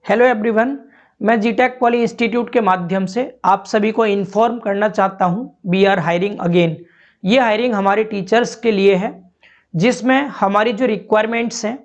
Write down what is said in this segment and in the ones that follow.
Hello everyone, मैं जीटेक poly institute के माध्यम से आप सभी को इन्फॉर्म करना चाहता हूं। We are hiring again. ये हायरिंग हमारे टीचर्स के लिए है, जिसमें हमारी जो रिक्वायरमेंट्स हैं,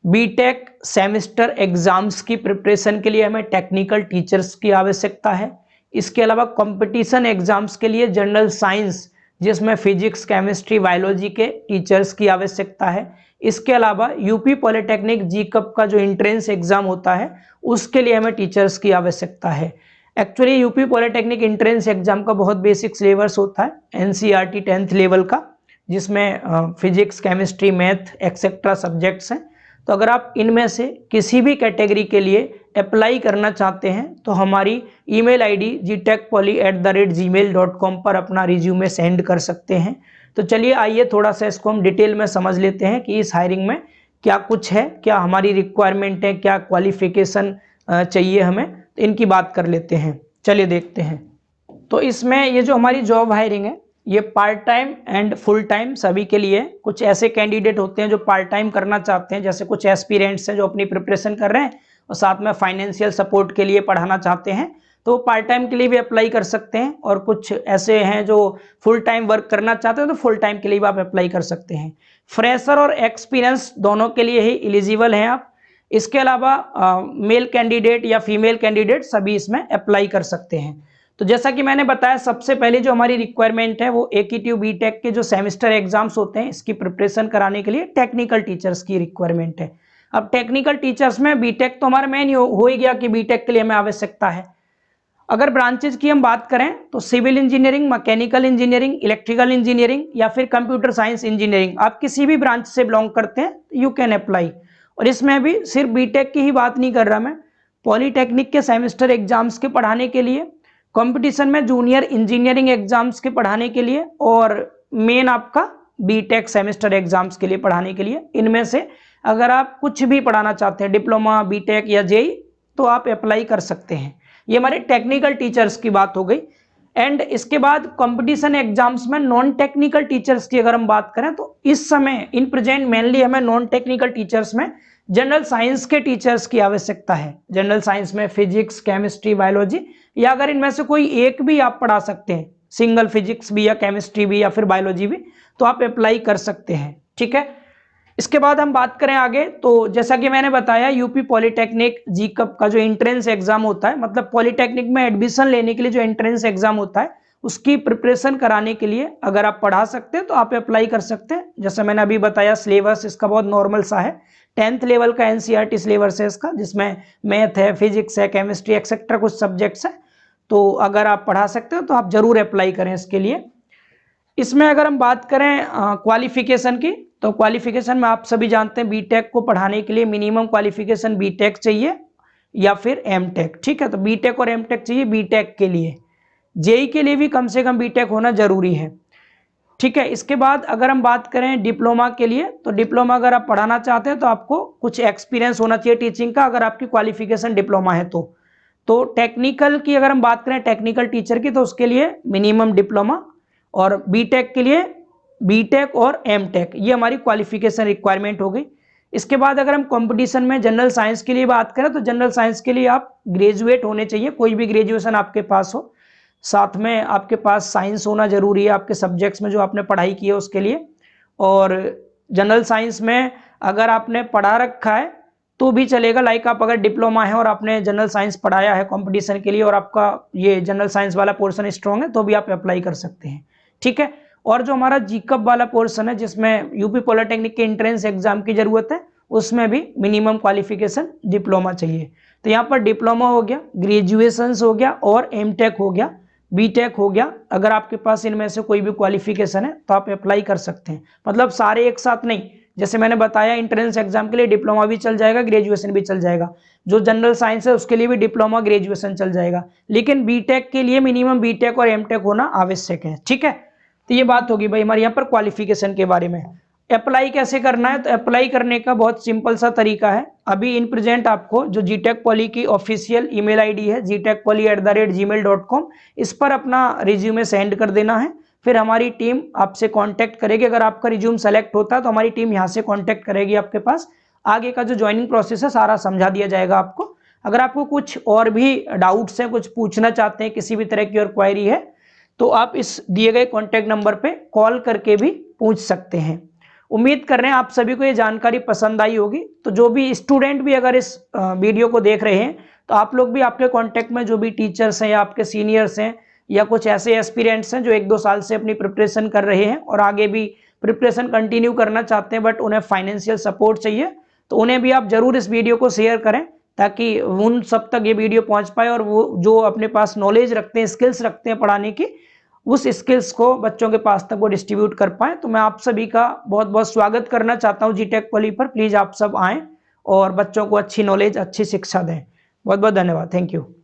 बीटेक सेमेस्टर एग्जाम्स की प्रिपरेशन के लिए हमें टेक्निकल टीचर्स की आवश्यकता है। इसके अलावा कंपटीशन एग्जाम्स के लिए जनरल साइंस, जिसमें फिजिक्स, केमिस्ट्री, बायोलॉजी के टीचर्स की आवश्यकता है। इसके अलावा यूपी पॉलिटेक्निक जीकप का जो एंट्रेंस एग्जाम होता है, उसके लिए हमें टीचर्स की आवश्यकता है। Actually UP polytechnic entrance exam का बहुत बेसिक सिलेबस होता है, एनसीईआरटी 10th लेवल का, जिसमें physics, chemistry, math etcetera subjects हैं। तो अगर आप इनमें से किसी भी कैटेगरी के लिए अप्लाई करना चाहते हैं तो हमारी ईमेल आईडी gtechpoly@gmail.com पर अपना रिज्यूमे सेंड कर सकते हैं। तो चलिए आइए थोड़ा सा इसको हम डिटेल में समझ लेते हैं कि इस हायरिंग में क्या कुछ है, क्या हमारी रिक्वायरमेंट है, क्या क्वालिफिकेशन चाहिए हमें। तो इनकी बात कर लेते हैं, चलिए देखते हैं। तो इसमें ये जो हमारी जॉब हायरिंग है, ये part time and full time सभी के लिए। कुछ ऐसे कैंडिडेट होते हैं जो पार्ट टाइम करना चाहते हैं, जैसे कुछ एस्पिरेंट्स हैं जो अपनी प्रिपरेशन कर रहे हैं और साथ में फाइनेंशियल सपोर्ट के लिए पढ़ाना चाहते हैं, तो वो पार्ट टाइम के लिए भी अप्लाई कर सकते हैं। और कुछ ऐसे हैं जो फुल टाइम वर्क करना चाहते हैं, तो फुल टाइम के लिए भी आप अप्लाई कर सकते हैं। फ्रेशर और एक्सपीरियंस दोनों के लिए ही एलिजिबल हैं आप। इसके अलावा मेल कैंडिडेट या फीमेल कैंडिडेट सभी इसमें अप्लाई कर सकते हैं। तो जैसा कि मैंने बताया, सबसे पहले जो हमारी रिक्वायरमेंट है वो AKTU बीटेक के जो सेमेस्टर एग्जाम्स होते हैं, इसकी प्रिपरेशन कराने के लिए टेक्निकल टीचर्स की रिक्वायरमेंट है। अब टेक्निकल टीचर्स में बीटेक तो हमारा मेन हो ही गया कि बीटेक के लिए हमें आवश्यकता है। अगर ब्रांचेज की हम बात करें तो civil engineering, mechanical engineering, electrical engineering या फिर कंप्यूटर साइंस इंजीनियरिंग, आप किसी भी ब्रांच से बिलोंग करते हैं यू कैन अप्लाई। और इसमें भी सिर्फ बीटेक की ही बात नहीं कर रहा मैं, पॉलीटेक्निक के सेमेस्टर एग्जाम्स के पढ़ाने के लिए, कंपटीशन में जूनियर इंजीनियरिंग एग्जाम्स के पढ़ाने के लिए, और मेन आपका बीटेक सेमेस्टर एग्जाम्स के लिए पढ़ाने के लिए, इनमें से अगर आप कुछ भी पढ़ाना चाहते हैं, डिप्लोमा, बीटेक या जेई, तो आप अप्लाई कर सकते हैं। ये हमारे टेक्निकल टीचर्स की बात हो गई। एंड इसके बाद कंपटीशन एग्जाम्स में नॉन टेक्निकल टीचर्स की अगर हम बात करें, तो इस समय इन प्रेजेंट मेनली हमें नॉन टेक्निकल टीचर्स में जनरल साइंस के टीचर्स की आवश्यकता है। जनरल साइंस में फिजिक्स, केमिस्ट्री, बायोलॉजी, या अगर इनमें से कोई एक भी आप पढ़ा सकते हैं, सिंगल फिजिक्स भी या केमिस्ट्री भी या फिर बायोलॉजी भी, तो आप अप्लाई कर सकते हैं। ठीक है, इसके बाद हम बात करें आगे, तो जैसा कि मैंने बताया, यूपी पॉलिटेक्निक जीकप का जो एंट्रेंस एग्जाम होता है, मतलब पॉलिटेक्निक में एडमिशन लेने के लिए जो एंट्रेंस एग्जाम होता है, उसकी प्रिपरेशन कराने के लिए अगर आप पढ़ा सकते हैं तो आप अप्लाई कर सकते हैं। जैसे मैंने अभी बताया, सिलेबस इसका बहुत नॉर्मल सा है, 10th लेवल का एनसीईआरटी सिलेबस है इसका, जिसमें मैथ है, फिजिक्स है, केमिस्ट्री एक्सेट्रा कुछ सब्जेक्ट्स है। तो अगर आप पढ़ा सकते हो तो आप जरूर अप्लाई करें इसके लिए। इसमें अगर हम बात करें क्वालिफिकेशन की, तो क्वालिफिकेशन में आप सभी जानते हैं बीटेक को पढ़ाने के लिए मिनिमम क्वालिफिकेशन बीटेक चाहिए या फिर एमटेक। ठीक है, तो बीटेक और एमटेक चाहिए बीटेक के लिए। जेई के लिए भी कम से कम बीटेक होना जरूरी है। ठीक है, इसके बाद अगर हम बात करें डिप्लोमा के लिए, तो डिप्लोमा अगर आप पढ़ाना चाहते हैं तो आपको कुछ एक्सपीरियंस होना चाहिए टीचिंग का, अगर आपकी क्वालिफिकेशन डिप्लोमा है तो टेक्निकल की अगर हम बात करें, टेक्निकल टीचर की, तो उसके लिए मिनिमम डिप्लोमा, और बीटेक के लिए बीटेक और एमटेक, ये हमारी क्वालिफिकेशन रिक्वायरमेंट हो गई। इसके बाद अगर हम कंपटीशन में जनरल साइंस के लिए बात करें, तो जनरल साइंस के लिए आप ग्रेजुएट होने चाहिए, कोई भी ग्रेजुएशन आपके पास हो, साथ में आपके पास साइंस होना जरूरी है आपके सब्जेक्ट्स में जो आपने पढ़ाई की है उसके लिए। और जनरल साइंस में अगर आपने पढ़ा रखा है तो भी चलेगा, लाइक आप अगर डिप्लोमा है और आपने जनरल साइंस पढ़ाया है कंपटीशन के लिए और आपका ये जनरल साइंस वाला पोर्शन स्ट्रॉन्ग है, तो भी आप अप्लाई कर सकते हैं। ठीक है, और जो हमारा जीकप वाला पोर्शन है, जिसमें यूपी पॉलिटेक्निक के एंट्रेंस एग्जाम की जरूरत है, उसमें भी मिनिमम क्वालिफिकेशन डिप्लोमा चाहिए। तो यहाँ पर डिप्लोमा हो गया, ग्रेजुएशन हो गया और एमटेक हो गया, बीटेक हो गया। अगर आपके पास इनमें से कोई भी क्वालिफिकेशन है तो आप अप्लाई कर सकते हैं, मतलब सारे एक साथ नहीं। जैसे मैंने बताया, एंट्रेंस एग्जाम के लिए डिप्लोमा भी चल जाएगा, ग्रेजुएशन भी चल जाएगा। जो जनरल साइंस है उसके लिए भी डिप्लोमा, ग्रेजुएशन चल जाएगा, लेकिन बीटेक के लिए मिनिमम बीटेक और एमटेक होना आवश्यक है। ठीक है, तो ये बात होगी भाई हमारे यहाँ पर क्वालिफिकेशन के बारे में। अप्लाई कैसे करना है, तो अप्लाई करने का बहुत सिंपल सा तरीका है। अभी इन प्रेजेंट आपको जो जीटेक पॉली की ऑफिशियल ईमेल आईडी है gtechpoly@gmail.com, इस पर अपना रिज्यूमे सेंड कर देना है। फिर हमारी टीम आपसे कांटेक्ट करेगी। अगर आपका रिज्यूम सेलेक्ट होता है तो हमारी टीम यहाँ से कांटेक्ट करेगी आपके पास। आगे का जो ज्वाइनिंग प्रोसेस है सारा समझा दिया जाएगा आपको। अगर आपको कुछ और भी डाउट्स हैं, कुछ पूछना चाहते हैं, किसी भी तरह की और क्वेरी है, तो आप इस दिए गए कॉन्टैक्ट नंबर पे कॉल करके भी पूछ सकते हैं। उम्मीद कर रहे हैं आप सभी को ये जानकारी पसंद आई होगी। तो जो भी स्टूडेंट भी अगर इस वीडियो को देख रहे हैं, तो आप लोग भी आपके कॉन्टैक्ट में जो भी टीचर्स हैं या आपके सीनियर्स हैं या कुछ ऐसे एस्पिरेंट्स हैं जो 1-2 साल से अपनी प्रिपरेशन कर रहे हैं और आगे भी प्रिपरेशन कंटिन्यू करना चाहते हैं, बट उन्हें फाइनेंशियल सपोर्ट चाहिए, तो उन्हें भी आप जरूर इस वीडियो को शेयर करें, ताकि उन सब तक ये वीडियो पहुंच पाए और वो जो अपने पास नॉलेज रखते हैं, स्किल्स रखते हैं पढ़ाने की, उस स्किल्स को बच्चों के पास तक वो डिस्ट्रीब्यूट कर पाए। तो मैं आप सभी का बहुत बहुत स्वागत करना चाहता हूँ जीटेक पॉली पर। प्लीज आप सब आएं और बच्चों को अच्छी नॉलेज, अच्छी शिक्षा दें। बहुत बहुत धन्यवाद। Thank you.